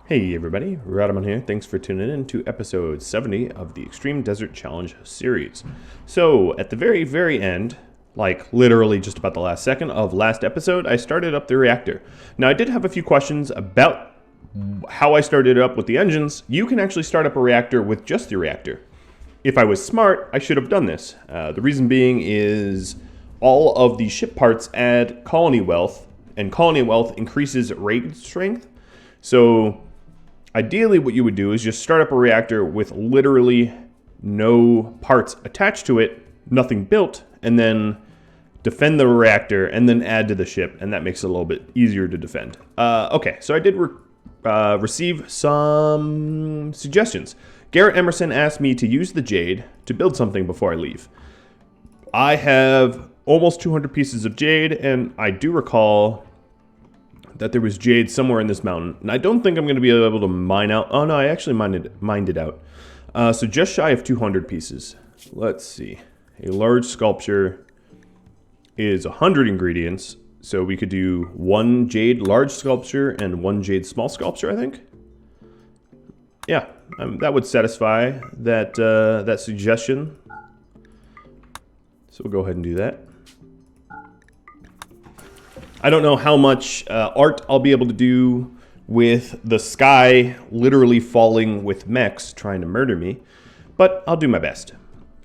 Hey everybody, Rhadamant here. Thanks for tuning in to episode 70 of the Extreme Desert Challenge series. So, at the very end, like literally just about the last second of last episode, I started up the reactor. Now, I did have a few questions about how I started it up with the engines. You can actually start up a reactor with just the reactor. If I was smart, I should have done this. The reason being is all of the ship parts add colony wealth, and colony wealth increases raid strength. So ideally, what you would do is just start up a reactor with literally no parts attached to it, nothing built, and then defend the reactor and then add to the ship, and that makes it a little bit easier to defend. Okay, so I did receive some suggestions. Garrett Emerson asked me to use the jade to build something before I leave. I have almost 200 pieces of jade, and I do recall that there was jade somewhere in this mountain, and I don't think I'm going to be able to mine out. Oh no, I actually mined it out. So just shy of 200 pieces. Let's see. A large sculpture is 100 ingredients, so we could do one jade large sculpture and one jade small sculpture, I think. Yeah, that would satisfy that that suggestion. So we'll go ahead and do that. I don't know how much art I'll be able to do with the sky literally falling with mechs trying to murder me, but I'll do my best.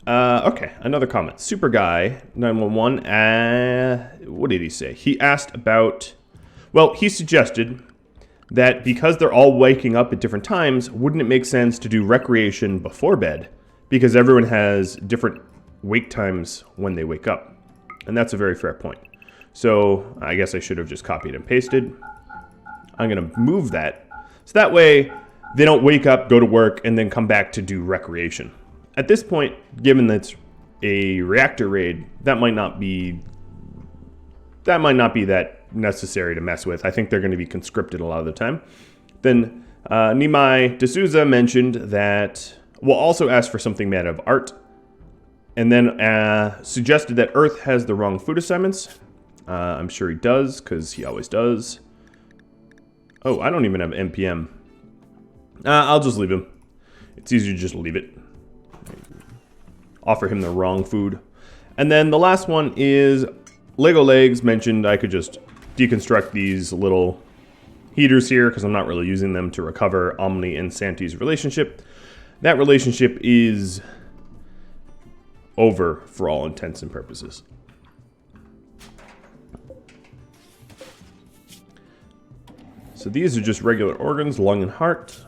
Okay, another comment. Super Guy 911. What did he say? He asked about. Well, he suggested that because they're all waking up at different times, wouldn't it make sense to do recreation before bed? Because everyone has different wake times when they wake up, and that's a very fair point. So I guess I should have just copied and pasted. I'm going to move that. So that way they don't wake up, go to work, and then come back to do recreation. At this point, given that it's a reactor raid, that might not be that necessary to mess with. I think they're going to be conscripted a lot of the time. Then Nimai D'Souza mentioned that we'll also ask for something made of art. And then suggested that Earth has the wrong food assignments. I'm sure he does, because he always does. Oh, I don't even have NPM. I'll just leave him. It's easier to just leave it. Offer him the wrong food. And then the last one is Lego Legs mentioned I could just deconstruct these little heaters here, because I'm not really using them to recover Omni and Santi's relationship. That relationship is over for all intents and purposes. So these are just regular organs, lung and heart.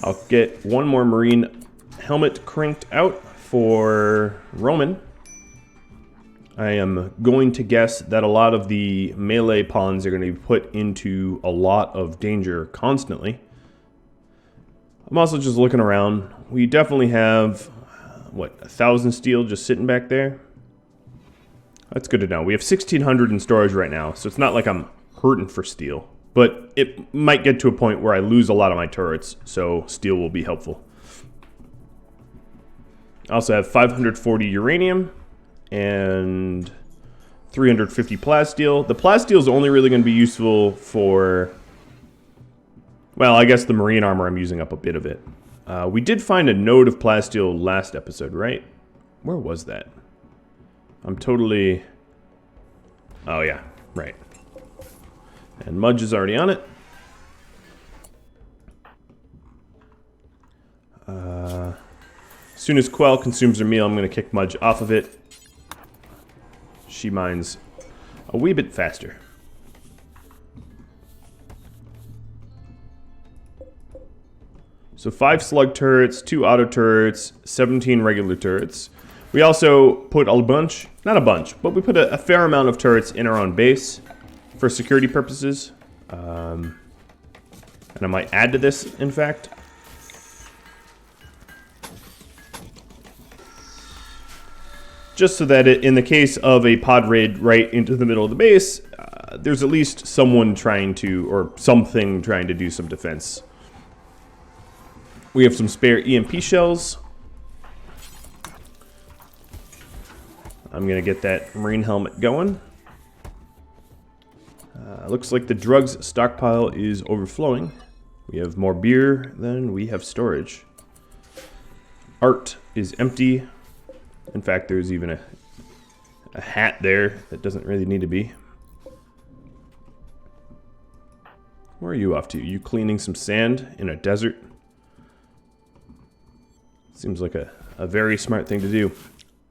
I'll get one more marine helmet cranked out for Roman. I am going to guess that a lot of the melee pawns are going to be put into a lot of danger constantly. I'm also just looking around. We definitely have, what, 1,000 steel just sitting back there? That's good to know. We have 1,600 in storage right now, so it's not like I'm hurting for steel. But it might get to a point where I lose a lot of my turrets, so steel will be helpful. I also have 540 uranium and 350 plasteel. The plasteel is only really going to be useful for, well, I guess the marine armor, I'm using up a bit of it. We did find a node of plasteel last episode, right? Where was that? I'm totally... Oh, yeah. Right. And Mudge is already on it. As soon as Quell consumes her meal, I'm going to kick Mudge off of it. She mines a wee bit faster. So 5 slug turrets, 2 auto turrets, 17 regular turrets. We also put a bunch, not a bunch, but we put a fair amount of turrets in our own base for security purposes. And I might add to this, in fact. Just so that in the case of a pod raid right into the middle of the base, there's at least someone trying to, or something trying to do some defense. We have some spare EMP shells. I'm going to get that marine helmet going. Looks like the drugs stockpile is overflowing. We have more beer than we have storage. Art is empty. In fact, there's even a hat there that doesn't really need to be. Where are you off to? You cleaning some sand in a desert? Seems like a very smart thing to do.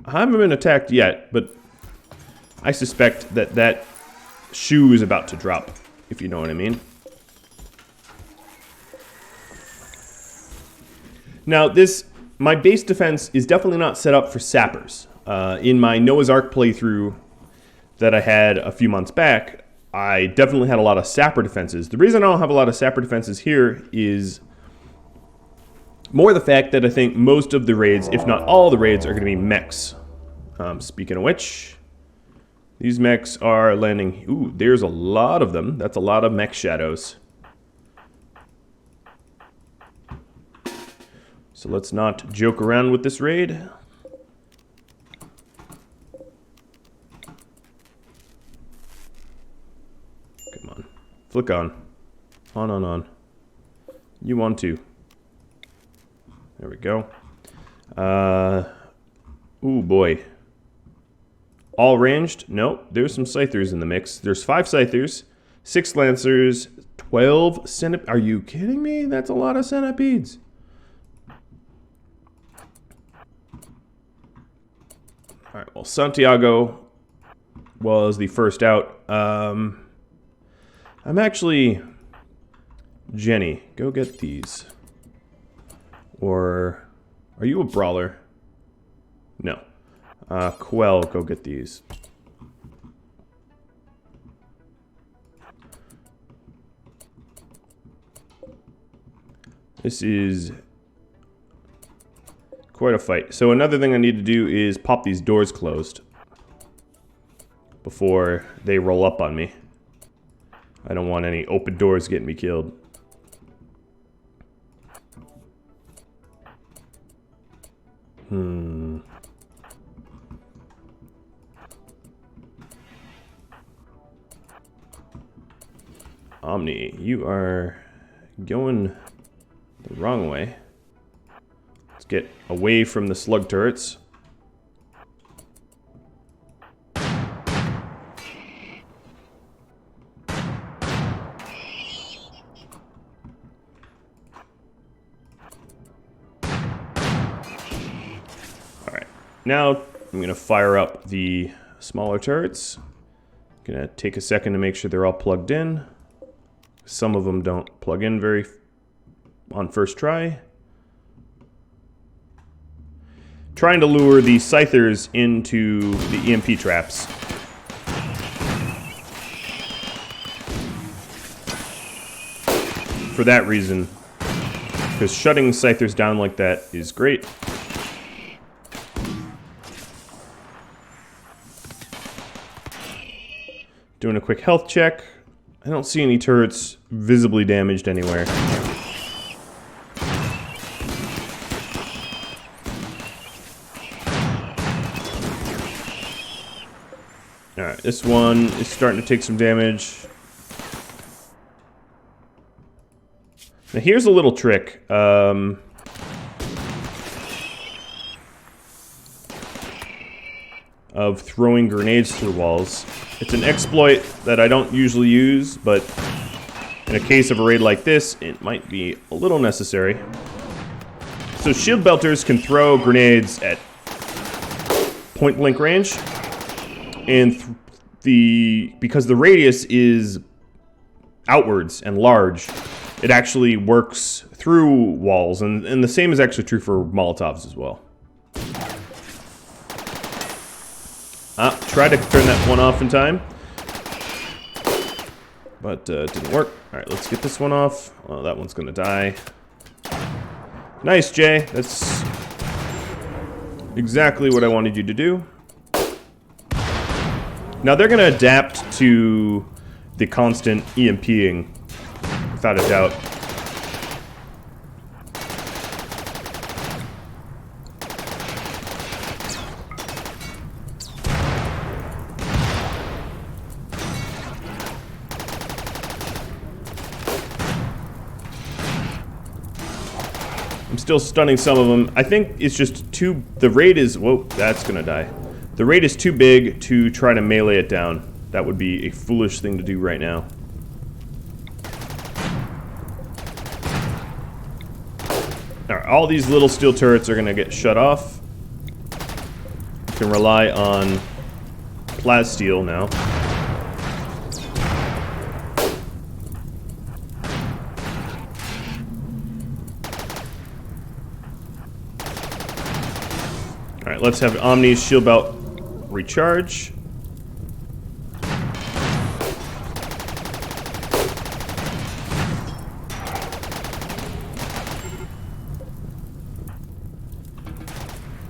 I haven't been attacked yet, but I suspect that shoe is about to drop, if you know what I mean. Now, my base defense is definitely not set up for sappers. In my Noah's Ark playthrough that I had a few months back, I definitely had a lot of sapper defenses. The reason I don't have a lot of sapper defenses here is more the fact that I think most of the raids, if not all the raids, are going to be mechs. Speaking of which, these mechs are landing... Ooh, there's a lot of them. That's a lot of mech shadows. So let's not joke around with this raid. Come on. Flick on. On. You want to. There we go. Ooh, boy. All ranged? Nope. There's some scythers in the mix. There's 5 scythers, 6 lancers, 12 centipedes. Are you kidding me? That's a lot of centipedes. All right, well, Santiago was the first out. I'm actually... Jenny, go get these. Or... Are you a brawler? No. Quell, go get these. This is quite a fight. So another thing I need to do is pop these doors closed before they roll up on me. I don't want any open doors getting me killed. Omni, you are going the wrong way. Let's get away from the slug turrets. Alright, now I'm going to fire up the smaller turrets. Going to take a second to make sure they're all plugged in. Some of them don't plug in on first try. Trying to lure the scythers into the EMP traps. For that reason, because shutting scythers down like that is great. Doing a quick health check. I don't see any turrets visibly damaged anywhere. Alright, this one is starting to take some damage. Now here's a little trick. Of throwing grenades through walls. It's an exploit that I don't usually use, but in a case of a raid like this, it might be a little necessary. So shield belters can throw grenades at point blank range, and because the radius is outwards and large, it actually works through walls, and the same is actually true for Molotovs as well. Tried to turn that one off in time, but didn't work. Alright, let's get this one off. Oh, that one's gonna die. Nice, Jay. That's exactly what I wanted you to do. Now they're gonna adapt to the constant EMPing, without a doubt. I'm still stunning some of them. I think it's just too... The raid is... Whoa, that's gonna die. The raid is too big to try to melee it down. That would be a foolish thing to do right now. Alright, all these little steel turrets are gonna get shut off. You can rely on plasteel now. Alright, let's have Omni's shield belt recharge.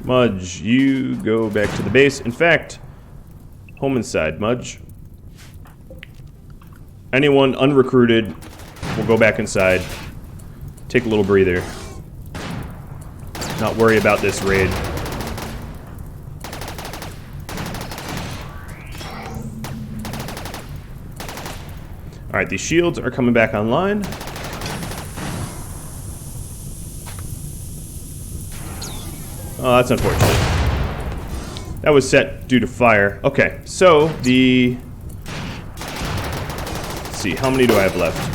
Mudge, you go back to the base. In fact, home inside, Mudge. Anyone unrecruited will go back inside. Take a little breather. Not worry about this raid. Alright, these shields are coming back online. Oh, that's unfortunate. That was set due to fire. Okay, so the... Let's see, how many do I have left?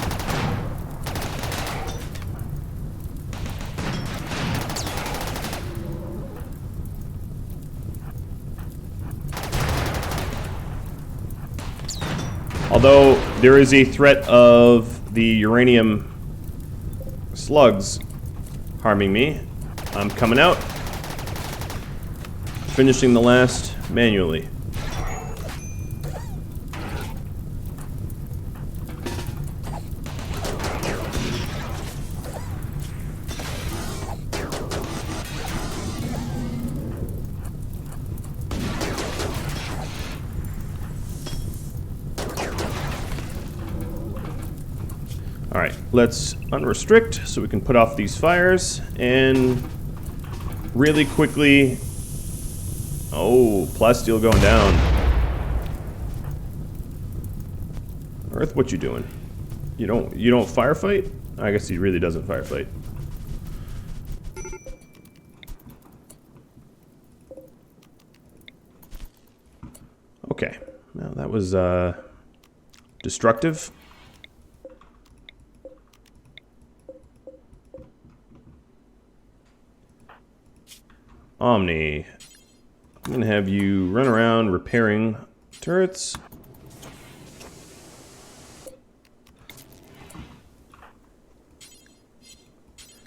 Although there is a threat of the uranium slugs harming me, I'm coming out. Finishing the last manually. Alright, let's unrestrict so we can put off these fires and really quickly... Oh, plasteel going down. Earth, what you doing? You don't firefight? I guess he really doesn't firefight. Okay. Well, that was destructive. Omni. I'm gonna have you run around repairing turrets.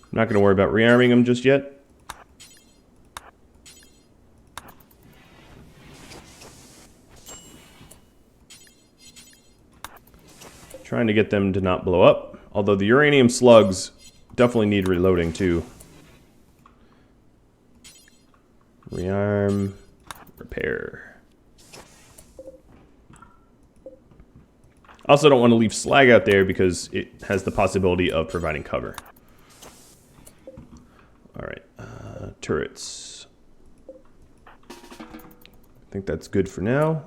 I'm not gonna worry about rearming them just yet. Trying to get them to not blow up. Although the uranium slugs definitely need reloading too. Rearm. Repair. I also don't want to leave slag out there because it has the possibility of providing cover. Alright, turrets. I think that's good for now.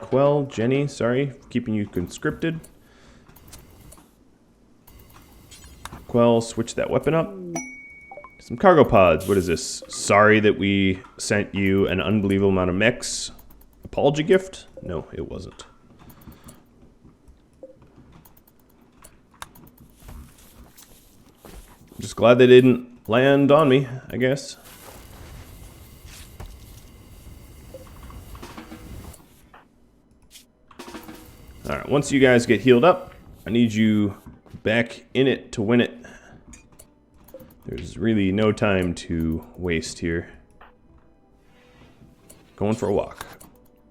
Quell, Jenny, sorry, for keeping you conscripted. Quell, switch that weapon up. Some cargo pods. What is this? Sorry that we sent you an unbelievable amount of mechs. Apology gift? No, it wasn't. I'm just glad they didn't land on me, I guess. Alright, once you guys get healed up, I need you back in it to win it. There's really no time to waste here. Going for a walk.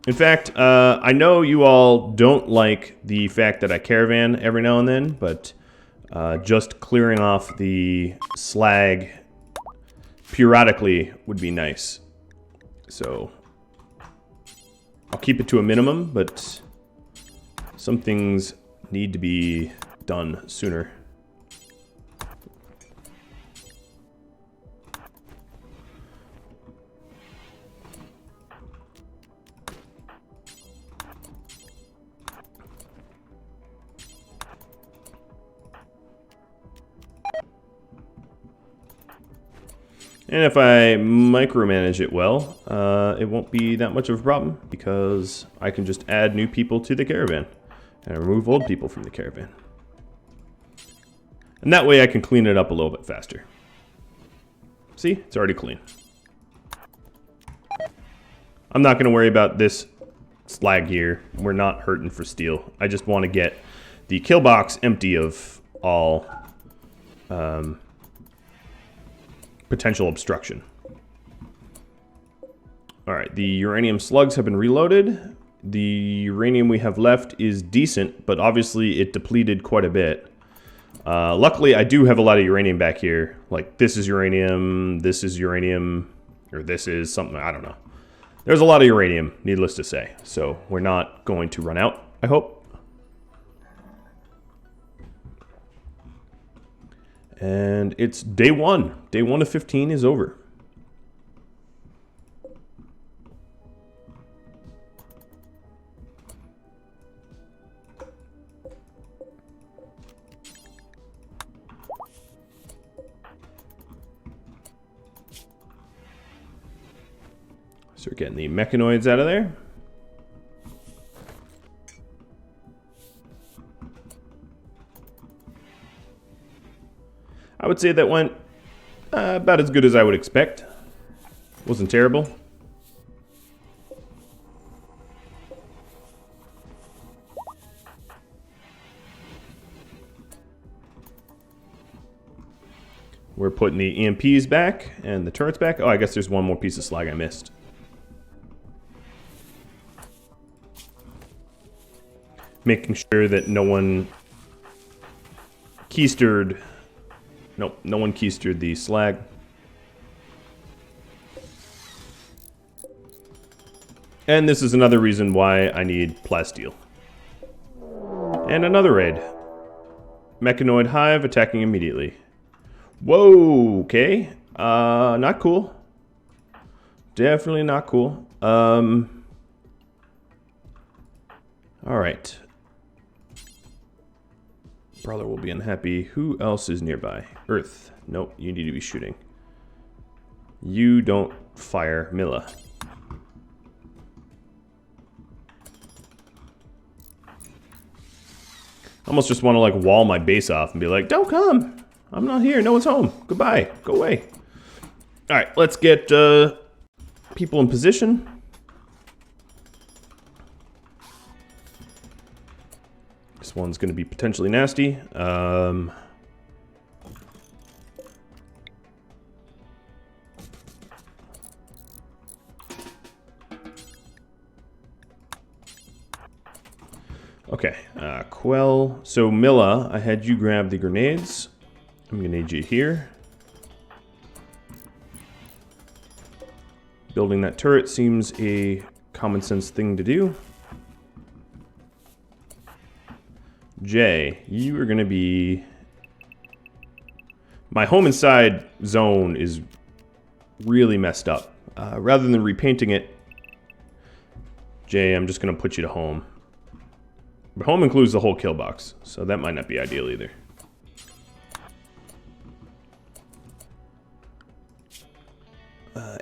In fact, I know you all don't like the fact that I caravan every now and then, but just clearing off the slag periodically would be nice. So I'll keep it to a minimum, but some things need to be done sooner. And if I micromanage it well, it won't be that much of a problem because I can just add new people to the caravan and remove old people from the caravan. And that way I can clean it up a little bit faster. See, it's already clean. I'm not going to worry about this slag here. We're not hurting for steel. I just want to get the kill box empty of all potential obstruction. Alright, the uranium slugs have been reloaded. The uranium we have left is decent, but obviously it depleted quite a bit. Luckily, I do have a lot of uranium back here. Like, this is uranium, or this is something, I don't know. There's a lot of uranium, needless to say. So, we're not going to run out, I hope. And it's day one. Day 1 of 15 is over. So we're getting the mechanoids out of there. I would say that went about as good as I would expect. Wasn't terrible. We're putting the EMPs back and the turrets back. Oh, I guess there's one more piece of slag I missed. Making sure that no one keystered. Nope, no one keystered the slag. And this is another reason why I need plasteel. And another raid. Mechanoid hive attacking immediately. Whoa, okay. Not cool. Definitely not cool. Alright. Brawler will be unhappy. Who else is nearby? Earth. Nope, you need to be shooting. You don't fire Milla. I almost just want to like wall my base off and be like, don't come. I'm not here. No one's home. Goodbye. Go away. Alright, let's get people in position. This one's going to be potentially nasty. Okay, Quell. So Milla, I had you grab the grenades. I'm going to need you here. Building that turret seems a common sense thing to do. Jay, you are going to be... My home inside zone is really messed up. Rather than repainting it, Jay, I'm just going to put you to home. But home includes the whole kill box, so that might not be ideal either.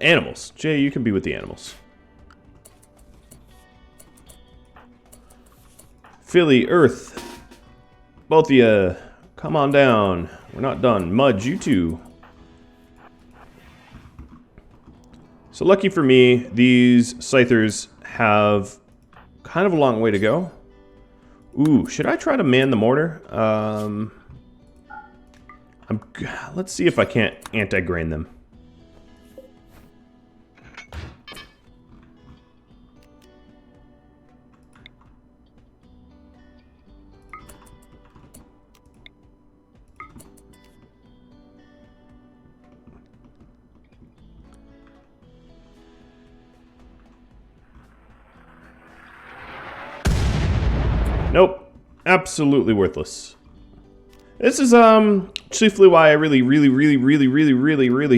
Animals. Jay, you can be with the animals. Philly, Earth. Both of you, come on down. We're not done. Mudge, you too. So lucky for me, these scythers have kind of a long way to go. Ooh, should I try to man the mortar? Let's see if I can't anti-grain them. Nope. Absolutely worthless. This is chiefly why I really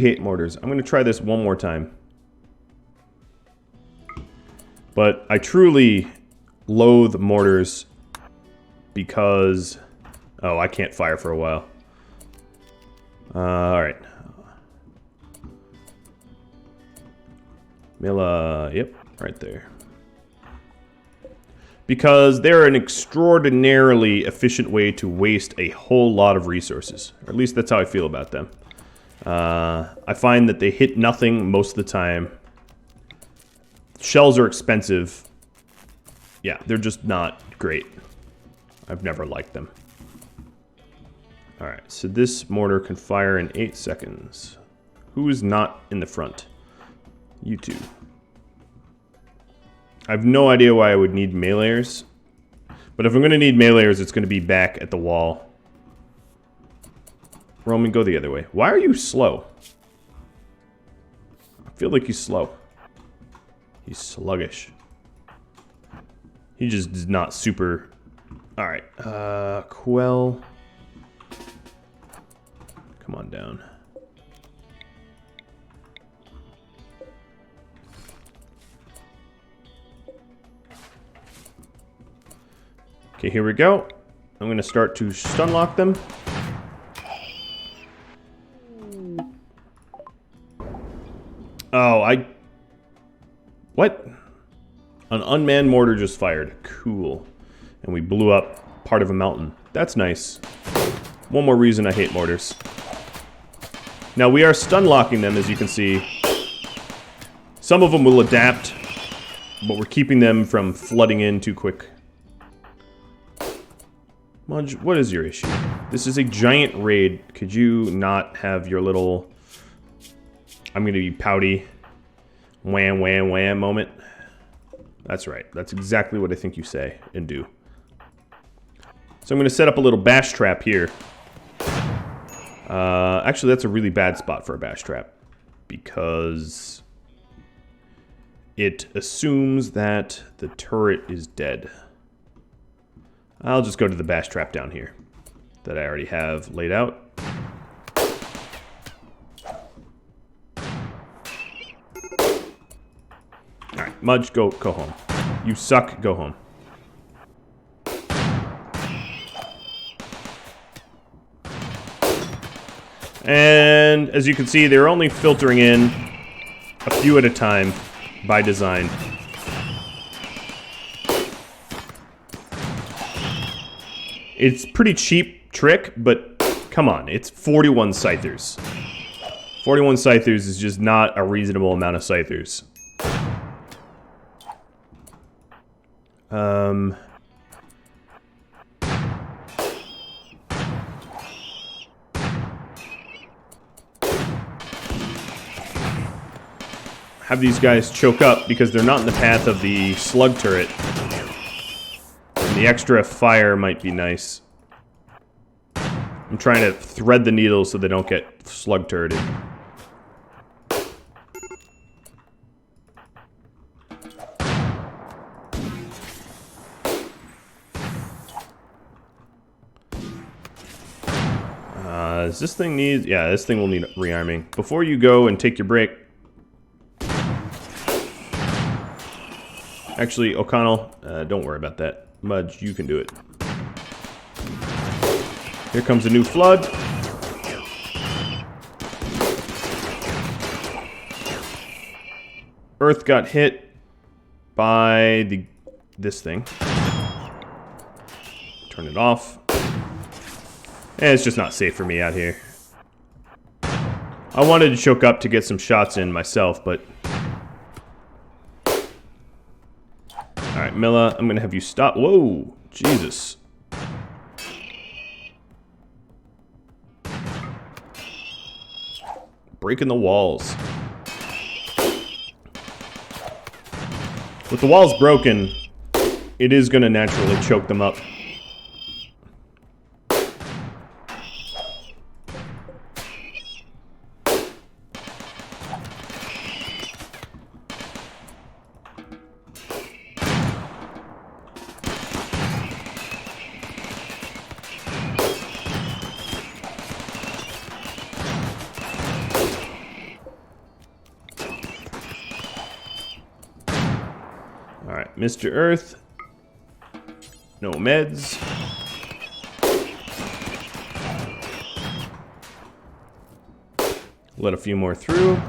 hate mortars. I'm going to try this one more time. But I truly loathe mortars because... Oh, I can't fire for a while. Alright. Milla, yep, right there. Because they're an extraordinarily efficient way to waste a whole lot of resources. Or at least that's how I feel about them. I find that they hit nothing most of the time. Shells are expensive. Yeah, they're just not great. I've never liked them. Alright, so this mortar can fire in 8 seconds. Who is not in the front? You two. I have no idea why I would need meleeers. But if I'm going to need meleeers, it's going to be back at the wall. Roman, go the other way. Why are you slow? I feel like he's slow. He's sluggish. He just is not super... Alright, Quell. Come on down. Okay, here we go. I'm going to start to stun lock them. Oh, What? An unmanned mortar just fired. Cool. And we blew up part of a mountain. That's nice. One more reason I hate mortars. Now, we are stun locking them, as you can see. Some of them will adapt, but we're keeping them from flooding in too quick. Mudge, what is your issue? This is a giant raid. Could you not have your little... I'm gonna be pouty. Wham, wham, wham moment? That's right. That's exactly what I think you say and do. So I'm gonna set up a little bash trap here. Actually, that's a really bad spot for a bash trap. Because... it assumes that the turret is dead. I'll just go to the bash trap down here that I already have laid out. Alright, Mudge, go home. You suck, go home. And as you can see, they're only filtering in a few at a time by design. It's a pretty cheap trick, but come on, it's 41 scythers. 41 scythers is just not a reasonable amount of scythers. Have these guys choke up because they're not in the path of the slug turret. And the extra fire might be nice. I'm trying to thread the needle so they don't get slug turreted. Does this thing need... yeah, this thing will need rearming. Before you go and take your break... actually, O'Connell, don't worry about that. Mudge, you can do it. Here comes a new flood. Earth got hit by this thing. Turn it off. And it's just not safe for me out here. I wanted to choke up to get some shots in myself, but... alright, Milla, I'm gonna have you stop. Whoa! Jesus. Breaking the walls. With the walls broken, it is gonna naturally choke them up. Alright, Mr. Earth. No meds. Let a few more through.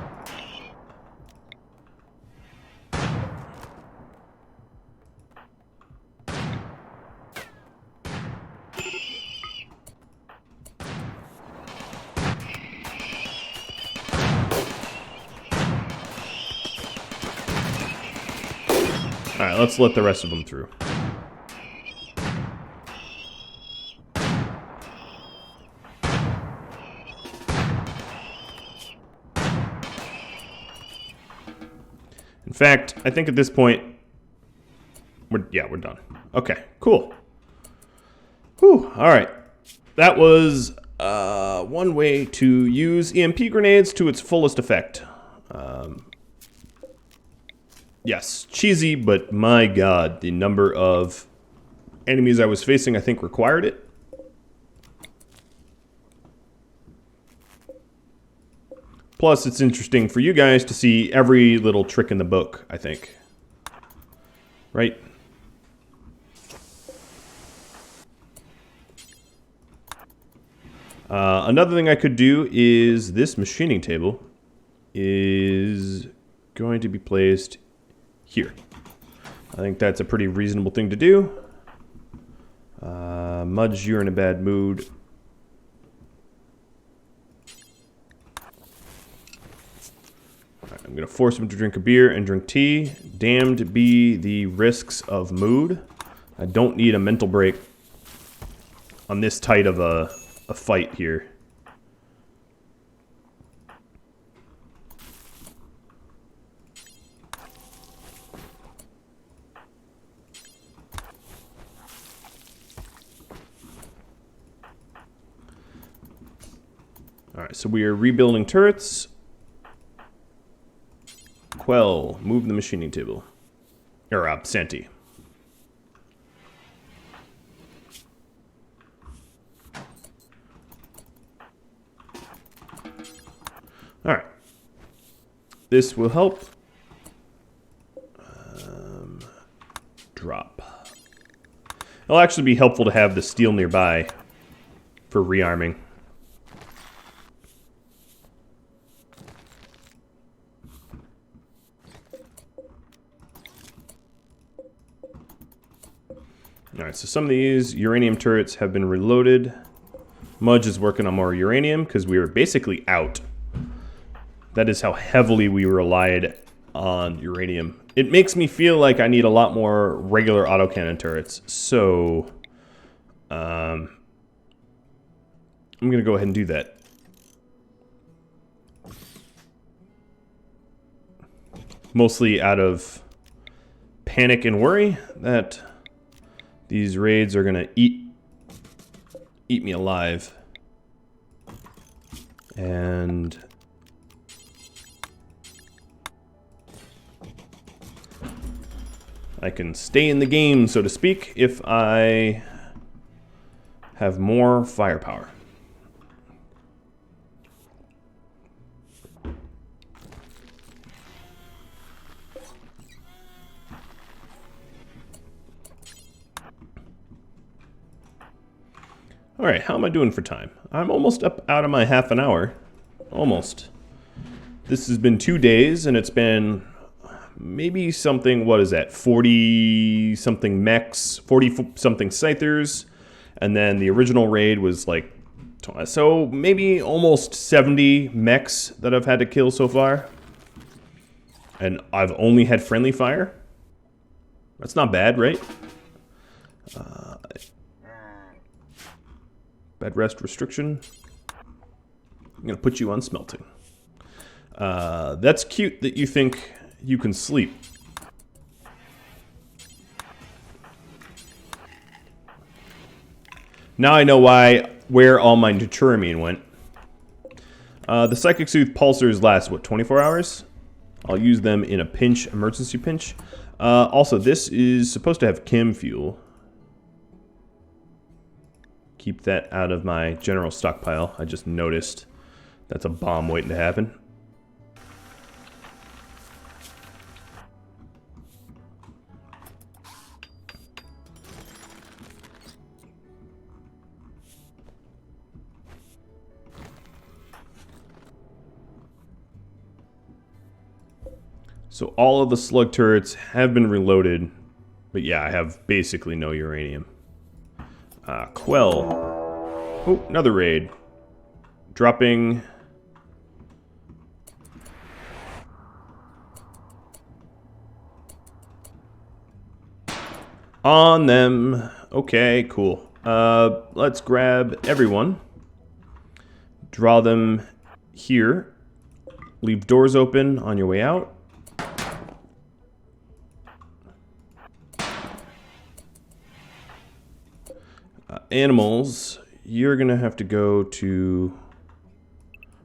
Alright, let's let the rest of them through. In fact, I think at this point, we're done. Okay, cool. Whew, alright. That was one way to use EMP grenades to its fullest effect. Yes, cheesy, but my god, the number of enemies I was facing, I think, required it. Plus, it's interesting for you guys to see every little trick in the book, I think. Right? Another thing I could do is this machining table is going to be placed here. I think that's a pretty reasonable thing to do. Mudge, you're in a bad mood. Right, I'm going to force him to drink a beer and drink tea. Damned be the risks of mood. I don't need a mental break on this tight of a fight here. Alright, so we are rebuilding turrets. Quell, move the machining table. Or, Santi. Alright. This will help. Drop. It'll actually be helpful to have the steel nearby for rearming. Alright, so some of these uranium turrets have been reloaded. Mudge is working on more uranium because we were basically out. That is how heavily we relied on uranium. It makes me feel like I need a lot more regular autocannon turrets. So, I'm going to go ahead and do that. Mostly out of panic and worry that these raids are gonna eat me alive. And I can stay in the game, so to speak, if I have more firepower. Alright, how am I doing for time? I'm almost up out of my half an hour. Almost. This has been 2 days, and it's been maybe something, what is that, 40-something mechs, 40-something scythers, and then the original raid was like, so maybe almost 70 mechs that I've had to kill so far. And I've only had friendly fire. That's not bad, right? Bed rest restriction. I'm going to put you on smelting. That's cute that you think you can sleep. Now I know where all my Deuteramine went. The Psychic Soothe pulsers last, what, 24 hours? I'll use them in a pinch, emergency pinch. Also, this is supposed to have chem fuel. Keep that out of my general stockpile. I just noticed that's a bomb waiting to happen. So all of the slug turrets have been reloaded, but yeah, I have basically no uranium. Quell. Oh, another raid. Dropping... on them. Okay, cool. Let's grab everyone. Draw them here. Leave doors open on your way out. Animals, you're going to have to go to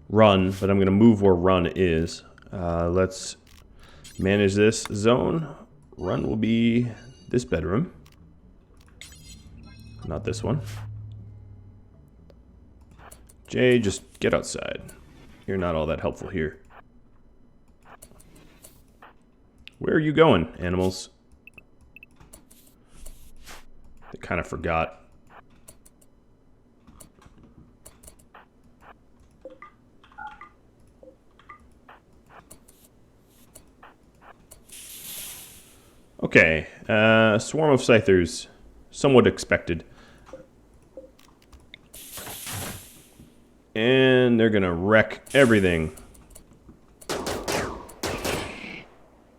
run, but I'm going to move where run is. Let's manage this zone. Run will be this bedroom. Not this one. Jay, just get outside. You're not all that helpful here. Where are you going, animals? I kind of forgot. Okay, swarm of scythers. Somewhat expected. And they're gonna wreck everything.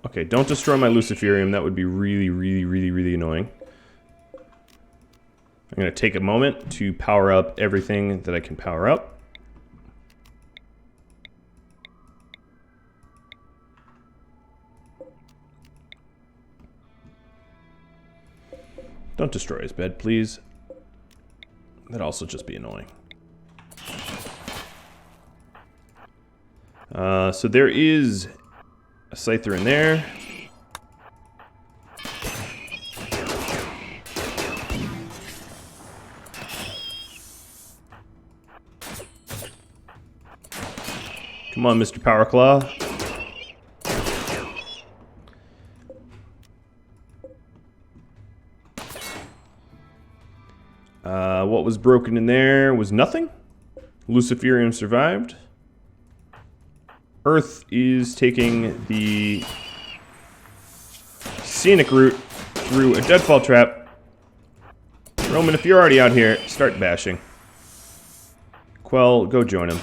Okay, don't destroy my Luciferium. That would be really, really, really, really annoying. I'm gonna take a moment to power up everything that I can power up. Don't destroy his bed, please. That'd also just be annoying. So there is a scyther in there. Come on, Mr. Powerclaw. What was broken in there was nothing. Luciferium survived. Earth is taking the scenic route through a deadfall trap. Roman, if you're already out here, start bashing. Quell, go join him.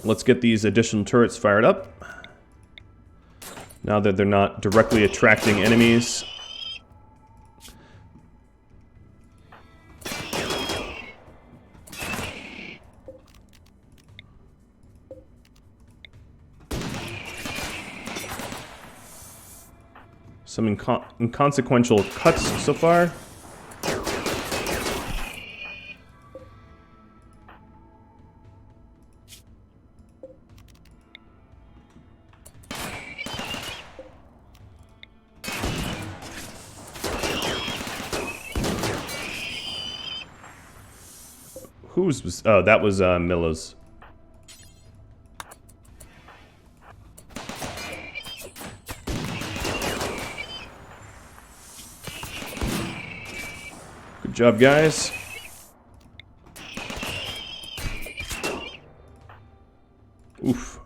Let's get these additional turrets fired up. Now that they're not directly attracting enemies. Some inconsequential cuts so far. Whose was... oh, that was Milla's. Good job, guys. Oof.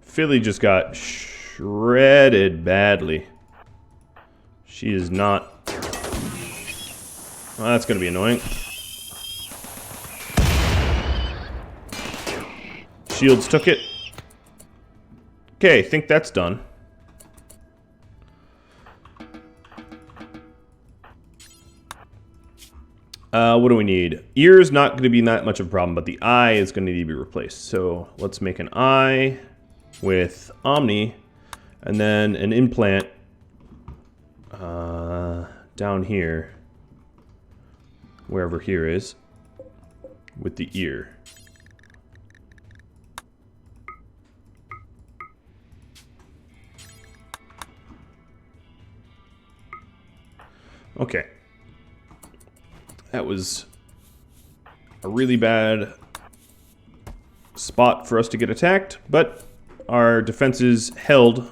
Philly just got shredded badly. She is not... well, that's going to be annoying. Shields took it. Okay, think that's done. What do we need? Ear's not going to be that much of a problem, but the eye is going to need to be replaced. So let's make an eye with Omni, and then an implant down here, wherever here is, with the ear. Okay. That was a really bad spot for us to get attacked, but our defenses held.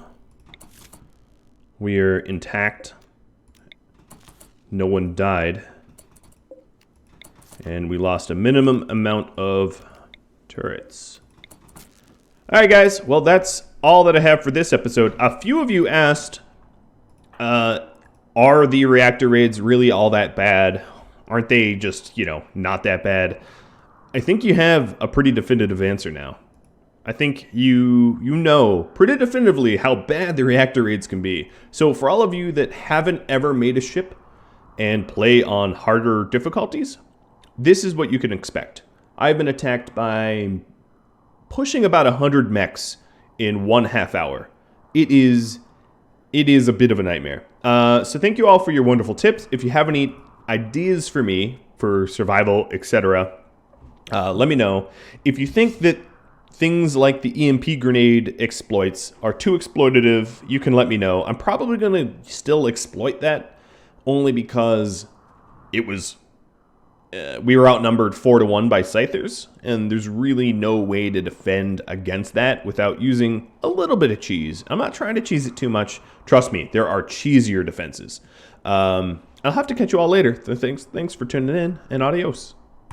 We are intact. No one died. And we lost a minimum amount of turrets. Alright guys, well that's all that I have for this episode. A few of you asked Are the reactor raids really all that bad? Aren't they just, not that bad? I think you have a pretty definitive answer now. I think you know pretty definitively how bad the reactor raids can be. So for all of you that haven't ever made a ship and play on harder difficulties, this is what you can expect. I've been attacked by pushing about 100 mechs in 1/2 hour. It is a bit of a nightmare. So thank you all for your wonderful tips. If you have any ideas for me for survival, etc., let me know. If you think that things like the EMP grenade exploits are too exploitative, you can let me know. I'm probably going to still exploit that, only because it was we were outnumbered 4-1 by Scythers, and there's really no way to defend against that without using a little bit of cheese. I'm not trying to cheese it too much. Trust me, there are cheesier defenses. I'll have to catch you all later. Thanks for tuning in, and adios.